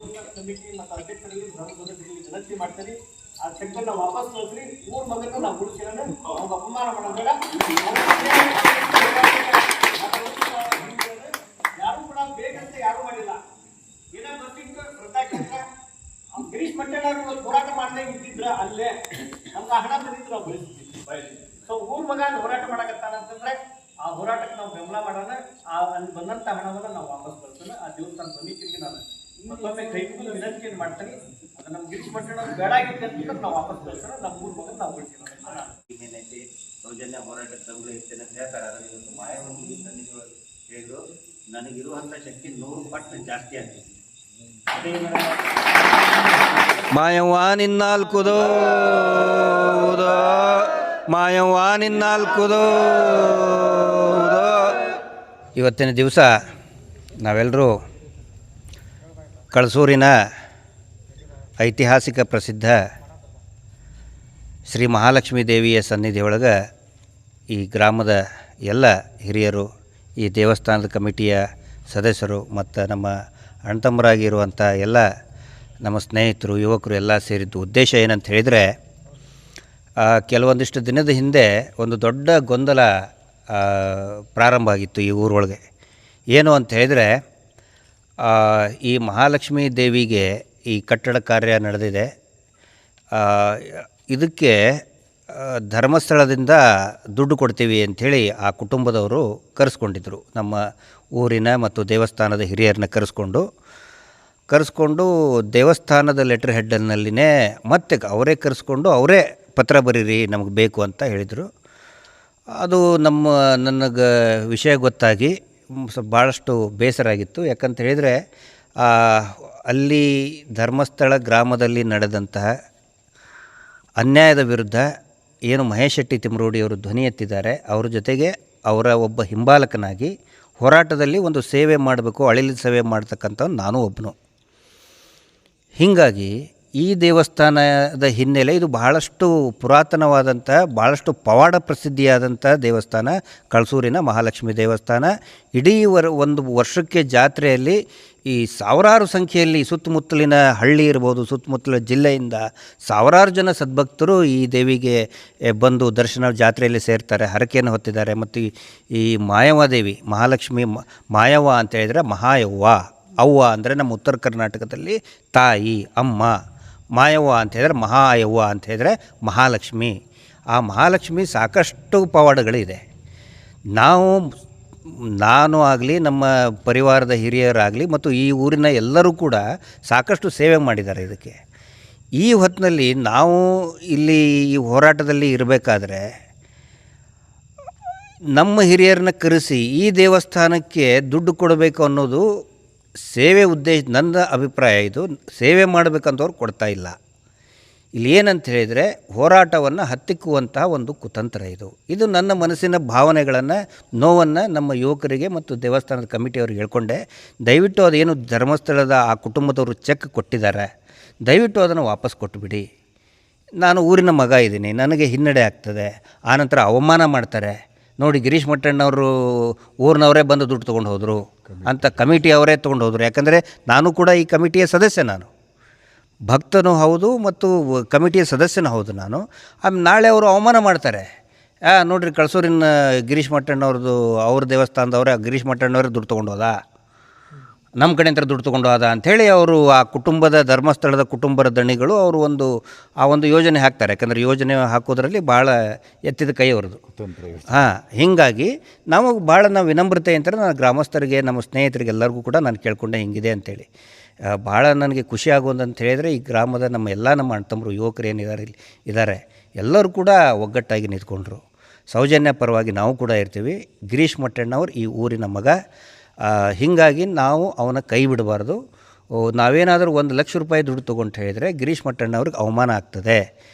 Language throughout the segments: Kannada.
ಕಮಿಟಿ ಮತ್ತು ಅಧ್ಯಕ್ಷರಲ್ಲಿ ವಿನಂತಿ ಮಾಡ್ತೀನಿ. ಆ ಚೆಕ್ಕನ್ನ ವಾಪಸ್ ಕಳಿಸ್ರಿ. ಮೂರು ಮಗನ ನಾವು ಉಳಿಸಿರೋಣ, ಅವ್ರಿಗೆ ಅಪಮಾನ ಮಾಡೋಣ. ಯಾರು ಕೂಡ ಬೇಕಂತ ಯಾರು ಮಾಡಿಲ್ಲ. ಏನೋ ಗೊತ್ತಿತ್ತು ವೃತ್ತಾಕ್ಷ ಗಿರೀಶ್ ಮಟ್ಟಣ್ಣವರು ಹೋರಾಟ ಮಾಡದೇ ಇದ್ದಿದ್ರ ಅಲ್ಲೇ ನಮ್ಗೆ ಹಣ ಬಂದಿದ್ರು ನಾವು ಬೆಳೆಸ್ತೀವಿ. ಸೊ ಊರ್ ಮಗ ಹೋರಾಟ ಮಾಡಕತ್ತಾನಂತಂದ್ರೆ ಆ ಹೋರಾಟಕ್ಕೆ ನಾವು ಬೆಂಬಲ ಮಾಡೋಣ. ಅಲ್ಲಿ ಬಂದಂತ ಹಣವನ್ನ ನಾವು ವಾಪಸ್ ಬರ್ತೇನೆ. ಆ ದೇವಸ್ಥಾನ ಸಮಿತಿಗೆ ನಾನು ಮತ್ತೊಮ್ಮೆ ಕೈ ಮುಗಿದು ವಿನಂತಿಯನ್ನು ಮಾಡ್ತೀನಿ. ಅದು ನಮ್ಮ ಗಿರೀಶ್ ಮಟ್ಟಣ್ಣವ್ರು ಬೇಡ ಆಗಿತ್ತು ಅಂತ ನಾವು ವಾಪಸ್ ಬರ್ತೇವೆ. ನಮ್ಮ ಊರ್ ಮಗ ನಾವು ಉಳಿಸ್ತೀವಿ. ಏನೈತಿ ಸೌಜನ್ಯ ಹೋರಾಟಕ್ಕೆ ತಗೊಳ್ಳಿ ಇರ್ತೇನೆ ಅಂತ ಹೇಳ್ತಾರೆ. ಅದನ್ನು ಇವತ್ತು ಮಾಯಾವಂತಿಗೆ ಹೇಳಿದ್ರು, ನನಗಿರುವಂಥ ಶಕ್ತಿ 100 ಪಟ್ಟು ಜಾಸ್ತಿ ಆಗ್ತದೆ. ಮಾಯವ್ವ ನಿನ್ನಾಲ್ಕುದೋ ಮಾಯವ್ವ ನಿನ್ನಾಲ್ಕುದೋ. ಇವತ್ತಿನ ದಿವಸ ನಾವೆಲ್ಲರೂ ಕಳಸೂರಿನ ಐತಿಹಾಸಿಕ ಪ್ರಸಿದ್ಧ ಶ್ರೀ ಮಹಾಲಕ್ಷ್ಮೀ ದೇವಿಯ ಸನ್ನಿಧಿಯೊಳಗೆ ಈ ಗ್ರಾಮದ ಎಲ್ಲ ಹಿರಿಯರು, ಈ ದೇವಸ್ಥಾನದ ಕಮಿಟಿಯ ಸದಸ್ಯರು ಮತ್ತು ನಮ್ಮ ಅಣ್ಣತಮ್ಮರಾಗಿರುವಂಥ ಎಲ್ಲ ನಮ್ಮ ಸ್ನೇಹಿತರು, ಯುವಕರು ಎಲ್ಲ ಸೇರಿದ್ದು ಉದ್ದೇಶ ಏನಂತ ಹೇಳಿದರೆ, ಕೆಲವೊಂದಿಷ್ಟು ದಿನದ ಹಿಂದೆ ಒಂದು ದೊಡ್ಡ ಗೊಂದಲ ಪ್ರಾರಂಭ ಆಗಿತ್ತು ಈ ಊರೊಳಗೆ. ಏನು ಅಂತ ಹೇಳಿದರೆ, ಈ ಮಹಾಲಕ್ಷ್ಮೀ ದೇವಿಗೆ ಈ ಕಟ್ಟಡ ಕಾರ್ಯ ನಡೆದಿದೆ. ಇದಕ್ಕೆ ಧರ್ಮಸ್ಥಳದಿಂದ ದುಡ್ಡು ಕೊಡ್ತೀವಿ ಅಂಥೇಳಿ ಆ ಕುಟುಂಬದವರು ಕರೆಸ್ಕೊಂಡಿದ್ದರು. ನಮ್ಮ ಊರಿನ ಮತ್ತು ದೇವಸ್ಥಾನದ ಹಿರಿಯರನ್ನ ಕರೆಸ್ಕೊಂಡು ದೇವಸ್ಥಾನದ ಲೆಟ್ರ್ ಹೆಡ್ನಲ್ಲಿನೇ ಮತ್ತೆ ಅವರೇ ಕರೆಸ್ಕೊಂಡು ಅವರೇ ಪತ್ರ ಬರೀರಿ ನಮಗೆ ಬೇಕು ಅಂತ ಹೇಳಿದರು. ಅದು ನನಗೆ ವಿಷಯ ಗೊತ್ತಾಗಿ ಭಾಳಷ್ಟು ಬೇಸರ ಆಗಿತ್ತು. ಯಾಕಂತ ಹೇಳಿದರೆ, ಅಲ್ಲಿ ಧರ್ಮಸ್ಥಳ ಗ್ರಾಮದಲ್ಲಿ ನಡೆದಂತಹ ಅನ್ಯಾಯದ ವಿರುದ್ಧ ಏನು ಮಹೇಶ್ ಶೆಟ್ಟಿ ತಿಮ್ರೋಡಿಯವರು ಧ್ವನಿ ಎತ್ತಿದ್ದಾರೆ, ಅವ್ರ ಜೊತೆಗೆ ಅವರ ಒಬ್ಬ ಹಿಂಬಾಲಕನಾಗಿ ಹೋರಾಟದಲ್ಲಿ ಒಂದು ಸೇವೆ ಮಾಡಬೇಕು, ಅಳಿಲಿದ ಸೇವೆ ಮಾಡ್ತಕ್ಕಂಥ ನಾನು ಒಬ್ಬನು. ಹೀಗಾಗಿ ಈ ದೇವಸ್ಥಾನದ ಹಿನ್ನೆಲೆ ಇದು ಬಹಳಷ್ಟು ಪುರಾತನವಾದಂಥ, ಭಾಳಷ್ಟು ಪವಾಡ ಪ್ರಸಿದ್ಧಿಯಾದಂಥ ದೇವಸ್ಥಾನ ಕಳಸೂರಿನ ಮಹಾಲಕ್ಷ್ಮಿ ದೇವಸ್ಥಾನ. ಇಡೀ ಒಂದು ವರ್ಷಕ್ಕೆ ಜಾತ್ರೆಯಲ್ಲಿ ಈ ಸಾವಿರಾರು ಸಂಖ್ಯೆಯಲ್ಲಿ ಸುತ್ತಮುತ್ತಲಿನ ಹಳ್ಳಿ ಇರ್ಬೋದು, ಸುತ್ತಮುತ್ತಲ ಜಿಲ್ಲೆಯಿಂದ ಸಾವಿರಾರು ಜನ ಸದ್ಭಕ್ತರು ಈ ದೇವಿಗೆ ಬಂದು ದರ್ಶನ ಜಾತ್ರೆಯಲ್ಲಿ ಸೇರ್ತಾರೆ, ಹರಕೆಯನ್ನು ಹೊತ್ತಿದ್ದಾರೆ. ಮತ್ತು ಈ ಮಾಯವಾದೇವಿ ಮಹಾಲಕ್ಷ್ಮಿ ಮಾಯವ್ವ ಅಂತ ಹೇಳಿದರೆ ಮಹಾಯವ್ವ, ಅವ್ವ ಅಂದರೆ ನಮ್ಮ ಉತ್ತರ ಕರ್ನಾಟಕದಲ್ಲಿ ತಾಯಿ, ಅಮ್ಮ. ಮಾಯವ್ವ ಅಂತ ಹೇಳಿದ್ರೆ ಮಹಾಯವ್ವ ಅಂತ ಹೇಳಿದರೆ ಮಹಾಲಕ್ಷ್ಮಿ. ಆ ಮಹಾಲಕ್ಷ್ಮಿ ಸಾಕಷ್ಟು ಪವಾಡಗಳಿದೆ. ನಾನು ಆಗಲಿ, ನಮ್ಮ ಪರಿವಾರದ ಹಿರಿಯರಾಗಲಿ ಮತ್ತು ಈ ಊರಿನ ಎಲ್ಲರೂ ಕೂಡ ಸಾಕಷ್ಟು ಸೇವೆ ಮಾಡಿದ್ದಾರೆ ಇದಕ್ಕೆ. ಈ ಹೊತ್ತಿನಲ್ಲಿ ನಾವು ಇಲ್ಲಿ ಈ ಹೋರಾಟದಲ್ಲಿ ಇರಬೇಕಾದ್ರೆ ನಮ್ಮ ಹಿರಿಯರನ್ನ ಕರೆಸಿ ಈ ದೇವಸ್ಥಾನಕ್ಕೆ ದುಡ್ಡು ಕೊಡಬೇಕು ಅನ್ನೋದು ಸೇವೆ ಉದ್ದೇಶ. ನನ್ನ ಅಭಿಪ್ರಾಯ ಇದು. ಸೇವೆ ಮಾಡಬೇಕಂತವ್ರು ಕೊಡ್ತಾ ಇಲ್ಲ. ಇಲ್ಲಿ ಏನಂತ ಹೇಳಿದರೆ, ಹೋರಾಟವನ್ನು ಹತ್ತಿಕ್ಕುವಂತಹ ಒಂದು ಕುತಂತ್ರ ಇದು ನನ್ನ ಮನಸ್ಸಿನ ಭಾವನೆಗಳನ್ನು, ನೋವನ್ನು ನಮ್ಮ ಯುವಕರಿಗೆ ಮತ್ತು ದೇವಸ್ಥಾನದ ಕಮಿಟಿಯವ್ರಿಗೆ ಹೇಳ್ಕೊಂಡೆ. ದಯವಿಟ್ಟು ಅದೇನು ಧರ್ಮಸ್ಥಳದ ಆ ಕುಟುಂಬದವರು ಚೆಕ್ ಕೊಟ್ಟಿದ್ದಾರೆ, ದಯವಿಟ್ಟು ಅದನ್ನು ವಾಪಸ್ ಕೊಟ್ಟುಬಿಡಿ. ನಾನು ಊರಿನ ಮಗ ಇದ್ದೀನಿ, ನನಗೆ ಹಿನ್ನಡೆ ಆಗ್ತದೆ. ಆನಂತರ ಅವಮಾನ ಮಾಡ್ತಾರೆ. ನೋಡಿ, ಗಿರೀಶ್ ಮಟ್ಟಣ್ಣವರು ಊರಿನವರೇ ಬಂದು ದುಡ್ಡು ತೊಗೊಂಡು ಹೋದರು ಅಂತ ಕಮಿಟಿಯವರೇ ತೊಗೊಂಡು ಹೋದರು. ಯಾಕಂದರೆ ನಾನು ಕೂಡ ಈ ಕಮಿಟಿಯ ಸದಸ್ಯ, ನಾನು ಭಕ್ತನೂ ಹೌದು ಮತ್ತು ಕಮಿಟಿಯ ಸದಸ್ಯನೂ ಹೌದು ನಾನು. ನಾಳೆ ಅವರು ಅವಮಾನ ಮಾಡ್ತಾರೆ. ನೋಡಿರಿ, ಕಳಸೂರಿನ ಗಿರೀಶ್ ಮಟ್ಟಣ್ಣವ್ರದ್ದು, ಅವ್ರ ದೇವಸ್ಥಾನದವರೇ ಗಿರೀಶ್ ಮಟ್ಟಣ್ಣವರೇ ದುಡ್ಡು ತೊಗೊಂಡು ಹೋದ, ನಮ್ಮ ಕಡೆಯಿಂದ ದುಡ್ಡು ತೊಗೊಂಡು ಹೋದ ಅಂಥೇಳಿ ಅವರು ಆ ಕುಟುಂಬದ, ಧರ್ಮಸ್ಥಳದ ಕುಟುಂಬದ ದಣಿಗಳು ಅವರು ಒಂದು ಯೋಜನೆ ಹಾಕ್ತಾರೆ. ಯಾಕಂದರೆ ಯೋಜನೆ ಹಾಕೋದ್ರಲ್ಲಿ ಭಾಳ ಎತ್ತಿದ ಕೈ ಅವ್ರದ್ದು. ಹೀಗಾಗಿ ನಾವು ವಿನಮ್ರತೆ ಅಂತಾರೆ. ನಾನು ಗ್ರಾಮಸ್ಥರಿಗೆ, ನಮ್ಮ ಸ್ನೇಹಿತರಿಗೆ ಎಲ್ಲರಿಗೂ ಕೂಡ ನಾನು ಕೇಳ್ಕೊಂಡೆ ಹಿಂಗಿದೆ ಅಂಥೇಳಿ. ಭಾಳ ನನಗೆ ಖುಷಿ ಆಗೋದಂತ ಹೇಳಿದರೆ, ಈ ಗ್ರಾಮದ ನಮ್ಮ ಅಣ್ಣತಮ್ಮರು, ಯುವಕರು ಏನಿದ್ದಾರೆ ಇದ್ದಾರೆ, ಎಲ್ಲರೂ ಕೂಡ ಒಗ್ಗಟ್ಟಾಗಿ ನಿಂತ್ಕೊಂಡ್ರು. ಸೌಜನ್ಯ ಪರವಾಗಿ ನಾವು ಕೂಡ ಇರ್ತೀವಿ. ಗಿರೀಶ್ ಮಟ್ಟಣ್ಣವ್ರು ಈ ಊರಿನ ಮಗ. ಹೀಗಾಗಿ ನಾವು ಅವನ ಕೈ ಬಿಡಬಾರ್ದು. ನಾವೇನಾದರೂ 1 ಲಕ್ಷ ರೂಪಾಯಿ ದುಡ್ಡು ತೊಗೊಂಡು ಹೇಳಿದರೆ ಗಿರೀಶ್ ಮಟ್ಟಣ್ಣವ್ರಿಗೆ ಅವಮಾನ ಆಗ್ತದೆ.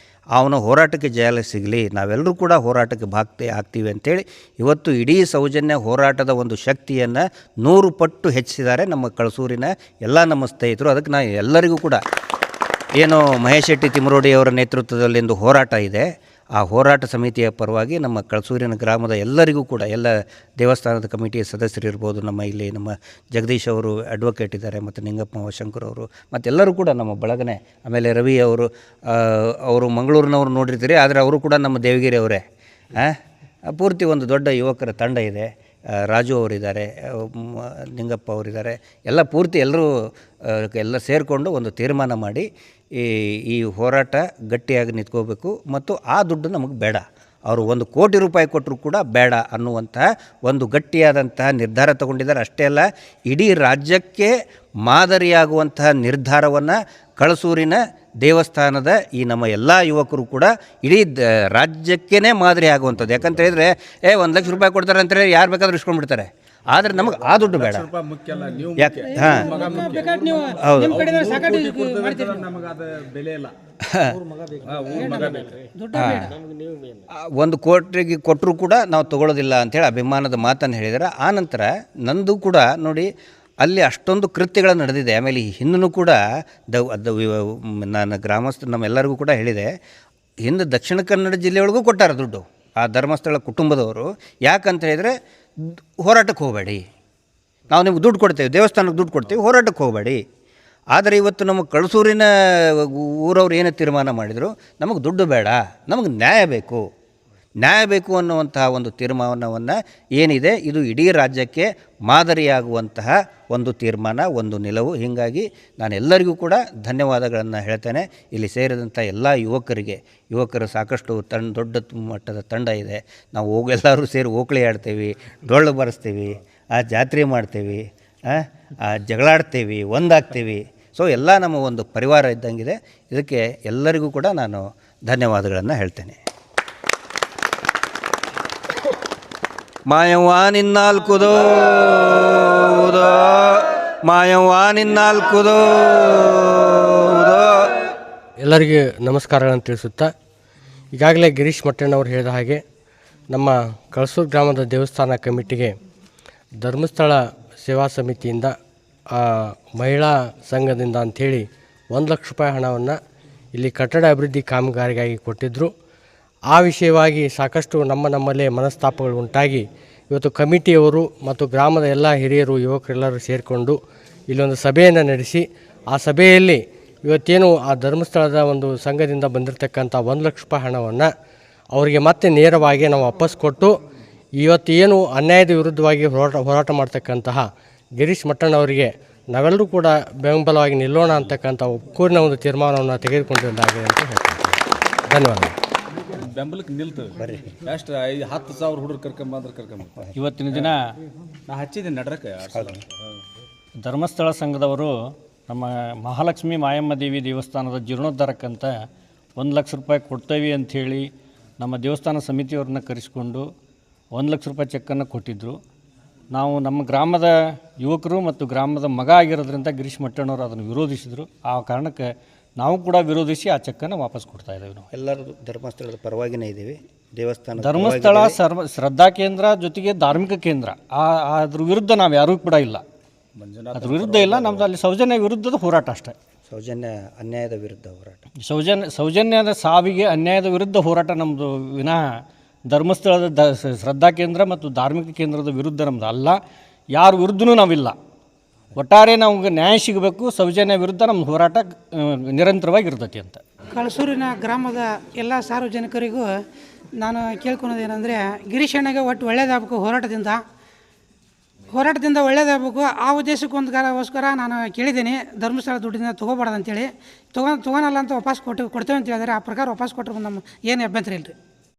ಅವನ ಹೋರಾಟಕ್ಕೆ ಜಯ ಸಿಗಲಿ, ನಾವೆಲ್ಲರೂ ಕೂಡ ಹೋರಾಟಕ್ಕೆ ಆಗ್ತೀವಿ ಅಂಥೇಳಿ ಇವತ್ತು ಇಡೀ ಸೌಜನ್ಯ ಹೋರಾಟದ ಒಂದು ಶಕ್ತಿಯನ್ನು 100 ಪಟ್ಟು ಹೆಚ್ಚಿಸಿದ್ದಾರೆ ನಮ್ಮ ಕಳಸೂರಿನ ಎಲ್ಲ ನಮ್ಮ ಸ್ನೇಹಿತರು. ಅದಕ್ಕೆ ನಾನು ಎಲ್ಲರಿಗೂ ಕೂಡ, ಏನು ಮಹೇಶ್ ಶೆಟ್ಟಿ ತಿಮ್ರೋಡಿಯವರ ನೇತೃತ್ವದಲ್ಲಿ ಒಂದು ಹೋರಾಟ ಇದೆ, ಆ ಹೋರಾಟ ಸಮಿತಿಯ ಪರವಾಗಿ ನಮ್ಮ ಕಳಸೂರಿನ ಗ್ರಾಮದ ಎಲ್ಲರಿಗೂ ಕೂಡ ಎಲ್ಲ ದೇವಸ್ಥಾನದ ಕಮಿಟಿಯ ಸದಸ್ಯರಿರ್ಬೋದು, ನಮ್ಮ ಇಲ್ಲಿ ನಮ್ಮ ಜಗದೀಶ್ ಅವರು ಅಡ್ವೊಕೇಟ್ ಇದ್ದಾರೆ, ಮತ್ತು ನಿಂಗಪ್ಪ ಶಂಕರ್ ಅವರು, ಮತ್ತೆಲ್ಲರೂ ಕೂಡ ನಮ್ಮ ಬಳಗನೆ. ಆಮೇಲೆ ರವಿ ಅವರು ಮಂಗಳೂರಿನವ್ರು ನೋಡಿರ್ತೀರಿ, ಆದರೆ ಅವರು ಕೂಡ ನಮ್ಮ ದೇವಗಿರಿ ಅವರೇ. ಪೂರ್ತಿ ಒಂದು ದೊಡ್ಡ ಯುವಕರ ತಂಡ ಇದೆ. ರಾಜು ಅವರಿದ್ದಾರೆ, ನಿಂಗಪ್ಪ ಅವರಿದ್ದಾರೆ, ಎಲ್ಲ ಪೂರ್ತಿ ಎಲ್ಲ ಸೇರಿಕೊಂಡು ಒಂದು ತೀರ್ಮಾನ ಮಾಡಿ ಈ ಹೋರಾಟ ಗಟ್ಟಿಯಾಗಿ ನಿಂತ್ಕೋಬೇಕು. ಮತ್ತು ಆ ದುಡ್ಡು ನಮಗೆ ಬೇಡ, ಅವರು 1 ಕೋಟಿ ರೂಪಾಯಿ ಕೊಟ್ಟರು ಕೂಡ ಬೇಡ ಅನ್ನುವಂತಹ ಒಂದು ಗಟ್ಟಿಯಾದಂತಹ ನಿರ್ಧಾರ ತಗೊಂಡಿದ್ದಾರೆ. ಅಷ್ಟೇ ಅಲ್ಲ, ಇಡೀ ರಾಜ್ಯಕ್ಕೆ ಮಾದರಿಯಾಗುವಂತಹ ನಿರ್ಧಾರವನ್ನು ಕಳಸೂರಿನ ದೇವಸ್ಥಾನದ ಈ ನಮ್ಮ ಎಲ್ಲ ಯುವಕರು ಕೂಡ ಇಡೀ ರಾಜ್ಯಕ್ಕೇ ಮಾದರಿ ಆಗುವಂಥದ್ದು. ಯಾಕಂತ ಹೇಳಿದರೆ 1 ಲಕ್ಷ ರೂಪಾಯಿ ಕೊಡ್ತಾರೆ ಅಂತೇಳಿ ಯಾರು ಬೇಕಾದ್ರೂ ಇಸ್ಕೊಂಡ್ಬಿಡ್ತಾರೆ. ಆದರೆ ನಮಗೆ ಆ ದುಡ್ಡು ಬೇಡ. ಯಾಕೆ? ಹಾಂ, ಹೌದು. ಒಂದು ಕೋಟಿಗೆ ಕೊಟ್ಟರು ಕೂಡ ನಾವು ತೊಗೊಳ್ಳೋದಿಲ್ಲ ಅಂಥೇಳಿ ಅಭಿಮಾನದ ಮಾತನ್ನು ಹೇಳಿದ್ದಾರೆ. ಆನಂತರ ನಂದು ಕೂಡ ನೋಡಿ, ಅಲ್ಲಿ ಅಷ್ಟೊಂದು ಕೃತ್ಯಗಳು ನಡೆದಿದೆ. ಆಮೇಲೆ ಹಿಂದೂ ಕೂಡ ನಾನು ಗ್ರಾಮಸ್ಥರು ನಮ್ಮೆಲ್ಲರಿಗೂ ಕೂಡ ಹೇಳಿದೆ, ಹಿಂದೆ ದಕ್ಷಿಣ ಕನ್ನಡ ಜಿಲ್ಲೆಯೊಳಗೂ ಕೊಟ್ಟಾರೆ ದುಡ್ಡು ಆ ಧರ್ಮಸ್ಥಳ ಕುಟುಂಬದವರು. ಯಾಕಂತ ಹೇಳಿದರೆ, ಹೋರಾಟಕ್ಕೆ ಹೋಗಬೇಡಿ, ನಾವು ನಿಮ್ಗೆ ದುಡ್ಡು ಕೊಡ್ತೇವೆ, ದೇವಸ್ಥಾನಕ್ಕೆ ದುಡ್ಡು ಕೊಡ್ತೀವಿ, ಹೋರಾಟಕ್ಕೆ ಹೋಗಬೇಡಿ. ಆದರೆ ಇವತ್ತು ನಮ್ಮ ಕಳಸೂರಿನ ಊರವ್ರು ಏನು ತೀರ್ಮಾನ ಮಾಡಿದರು, ನಮಗೆ ದುಡ್ಡು ಬೇಡ, ನಮಗೆ ನ್ಯಾಯ ಬೇಕು ಅನ್ನುವಂತಹ ಒಂದು ತೀರ್ಮಾನವನ್ನು ಏನಿದೆ, ಇದು ಇಡೀ ರಾಜ್ಯಕ್ಕೆ ಮಾದರಿಯಾಗುವಂತಹ ಒಂದು ತೀರ್ಮಾನ, ಒಂದು ನಿಲುವು. ಹೀಗಾಗಿ ನಾನು ಎಲ್ಲರಿಗೂ ಕೂಡ ಧನ್ಯವಾದಗಳನ್ನು ಹೇಳ್ತೇನೆ. ಇಲ್ಲಿ ಸೇರಿದಂಥ ಎಲ್ಲ ಯುವಕರು ಸಾಕಷ್ಟು ದೊಡ್ಡ ಮಟ್ಟದ ತಂಡ ಇದೆ. ನಾವು ಎಲ್ಲರೂ ಸೇರಿ ಓಕಳಿ ಆಡ್ತೀವಿ, ಡೊಳ್ಳು ಬರೆಸ್ತೀವಿ, ಜಾತ್ರೆ ಮಾಡ್ತೀವಿ, ಜಗಳಾಡ್ತೀವಿ, ಒಂದಾಗ್ತೀವಿ. ಸೊ ಎಲ್ಲ ನಮ್ಮ ಒಂದು ಪರಿವಾರ ಇದ್ದಂಗಿದೆ. ಇದಕ್ಕೆ ಎಲ್ಲರಿಗೂ ಕೂಡ ನಾನು ಧನ್ಯವಾದಗಳನ್ನು ಹೇಳ್ತೇನೆ. ಮಾಯವ್ವ ನಿನ್ನಾಲ್ಕುದೋ ಎಲ್ಲರಿಗೆ ನಮಸ್ಕಾರಗಳನ್ನು ತಿಳಿಸುತ್ತಾ, ಈಗಾಗಲೇ ಗಿರೀಶ್ ಮಟ್ಟಣ್ಣವರು ಹೇಳಿದ ಹಾಗೆ ನಮ್ಮ ಕಳಸೂರು ಗ್ರಾಮದ ದೇವಸ್ಥಾನ ಕಮಿಟಿಗೆ ಧರ್ಮಸ್ಥಳ ಸೇವಾ ಸಮಿತಿಯಿಂದ ಮಹಿಳಾ ಸಂಘದಿಂದ ಅಂಥೇಳಿ 1 ಲಕ್ಷ ರೂಪಾಯಿ ಹಣವನ್ನು ಇಲ್ಲಿ ಕಟ್ಟಡ ಅಭಿವೃದ್ಧಿ ಕಾಮಗಾರಿಗಾಗಿ ಕೊಟ್ಟಿದ್ದರು. ಆ ವಿಷಯವಾಗಿ ಸಾಕಷ್ಟು ನಮ್ಮಲ್ಲೇ ಮನಸ್ತಾಪಗಳು ಉಂಟಾಗಿ ಇವತ್ತು ಕಮಿಟಿಯವರು ಮತ್ತು ಗ್ರಾಮದ ಎಲ್ಲ ಹಿರಿಯರು ಯುವಕರೆಲ್ಲರೂ ಸೇರಿಕೊಂಡು ಇಲ್ಲೊಂದು ಸಭೆಯನ್ನು ನಡೆಸಿ, ಆ ಸಭೆಯಲ್ಲಿ ಇವತ್ತೇನು ಆ ಧರ್ಮಸ್ಥಳದ ಒಂದು ಸಂಘದಿಂದ ಬಂದಿರತಕ್ಕಂಥ 1 ಲಕ್ಷ ರೂಪಾಯಿ ಹಣವನ್ನು ಅವರಿಗೆ ಮತ್ತೆ ನೇರವಾಗಿ ನಾವು ವಾಪಸ್ ಕೊಟ್ಟು, ಇವತ್ತೇನು ಅನ್ಯಾಯದ ವಿರುದ್ಧವಾಗಿ ಹೋರಾಟ ಮಾಡ್ತಕ್ಕಂತಹ ಗಿರೀಶ್ ಮಟ್ಟಣ್ಣವರಿಗೆ ನಾವೆಲ್ಲರೂ ಕೂಡ ಬೆಂಬಲವಾಗಿ ನಿಲ್ಲೋಣ ಅಂತಕ್ಕಂಥ ಒಕ್ಕೂರಿನ ಒಂದು ತೀರ್ಮಾನವನ್ನು ತೆಗೆದುಕೊಂಡಿದ್ದಾಗಿದೆ ಅಂತ ಹೇಳ್ತೀನಿ. ಧನ್ಯವಾದ. ಬೆಂಬಲಕ್ಕೆ ನಿಲ್ತವೆ ಬರ್ರಿ. ಎಷ್ಟು 10,000 ಹುಡುಗರು ಕರ್ಕೊಂಬ ಇವತ್ತಿನ ದಿನ ನಾ ಹಚ್ಚಿದ್ದೀನಿ ನಡ್ರಕ್ಕೆ. ಧರ್ಮಸ್ಥಳ ಸಂಘದವರು ನಮ್ಮ ಮಹಾಲಕ್ಷ್ಮಿ ಮಾಯಮ್ಮ ದೇವಿ ದೇವಸ್ಥಾನದ ಜೀರ್ಣೋದ್ಧಾರಕ್ಕಂತ 1 ಲಕ್ಷ ರೂಪಾಯಿ ಕೊಡ್ತೇವೆ ಅಂಥೇಳಿ ನಮ್ಮ ದೇವಸ್ಥಾನ ಸಮಿತಿಯವ್ರನ್ನ ಕರೆಸಿಕೊಂಡು 1 ಲಕ್ಷ ರೂಪಾಯಿ ಚೆಕ್ಕನ್ನು ಕೊಟ್ಟಿದ್ದರು. ನಾವು ನಮ್ಮ ಗ್ರಾಮದ ಯುವಕರು ಮತ್ತು ಗ್ರಾಮದ ಮಗ ಆಗಿರೋದ್ರಿಂದ ಗಿರೀಶ್ ಮಟ್ಟಣ್ಣವರು ಅದನ್ನು ವಿರೋಧಿಸಿದರು. ಆ ಕಾರಣಕ್ಕೆ ನಾವು ಕೂಡ ವಿರೋಧಿಸಿ ಆ ಚೆಕ್ಕನ್ನು ವಾಪಸ್ ಕೊಡ್ತಾ ಇದ್ದೇವೆ. ನಾವು ಎಲ್ಲರೂ ಧರ್ಮಸ್ಥಳದ ಪರವಾಗಿನೇ ಇದ್ದೀವಿ. ಧರ್ಮಸ್ಥಳ ಶ್ರದ್ಧಾ ಕೇಂದ್ರ ಜೊತೆಗೆ ಧಾರ್ಮಿಕ ಕೇಂದ್ರ, ಅದ್ರ ವಿರುದ್ಧ ನಾವು ಯಾರೂ ಕೂಡ ಇಲ್ಲ, ಅದ್ರ ವಿರುದ್ಧ ಇಲ್ಲ. ನಮ್ದು ಅಲ್ಲಿ ಸೌಜನ್ಯ ವಿರುದ್ಧದ ಹೋರಾಟ ಅಷ್ಟೇ. ಅನ್ಯಾಯದ ವಿರುದ್ಧ ಹೋರಾಟ, ಸೌಜನ್ಯದ ಸಾವಿಗೆ ಅನ್ಯಾಯದ ವಿರುದ್ಧ ಹೋರಾಟ ನಮ್ಮದು ವಿನಃ ಧರ್ಮಸ್ಥಳದ ಶ್ರದ್ಧಾ ಕೇಂದ್ರ ಮತ್ತು ಧಾರ್ಮಿಕ ಕೇಂದ್ರದ ವಿರುದ್ಧ ನಮ್ಮದು ಅಲ್ಲ. ಯಾರ ವಿರುದ್ಧನೂ ನಾವಿಲ್ಲ. ಒಟ್ಟಾರೆ ನಮಗೆ ನ್ಯಾಯ ಸಿಗಬೇಕು, ಸೌಜನ್ಯ ವಿರುದ್ಧ ನಮ್ಮ ಹೋರಾಟ ನಿರಂತರವಾಗಿರ್ತೈತಿ ಅಂತ. ಕಳಸೂರಿನ ಗ್ರಾಮದ ಎಲ್ಲ ಸಾರ್ವಜನಿಕರಿಗೂ ನಾನು ಕೇಳ್ಕೊಳೋದೇನೆಂದರೆ, ಗಿರೀಶ್ ಅಣ್ಣಗೆ ಒಟ್ಟು ಒಳ್ಳೇದಾಗಬೇಕು, ಹೋರಾಟದಿಂದ ಒಳ್ಳೇದಾಗಬೇಕು. ಆ ಉದ್ದೇಶಕ್ಕೋಸ್ಕರ ನಾನು ಕೇಳಿದ್ದೀನಿ, ಧರ್ಮಸ್ಥಳ ದುಡ್ಡಿಂದ ತೊಗೋಬಾರ್ದು ಅಂತೇಳಿ. ತೊಗೊಳಲ್ಲ ಅಂತ ವಾಪಸ್ ಕೊಡ್ತೇವೆ ಅಂತ ಹೇಳಿದರೆ, ಆ ಪ್ರಕಾರ ವಾಪಸ್ ಕೊಟ್ಟರೆ ನಮ್ಮ ಏನು ಅಭ್ಯಂತರ ಇಲ್ಲ ರೀ.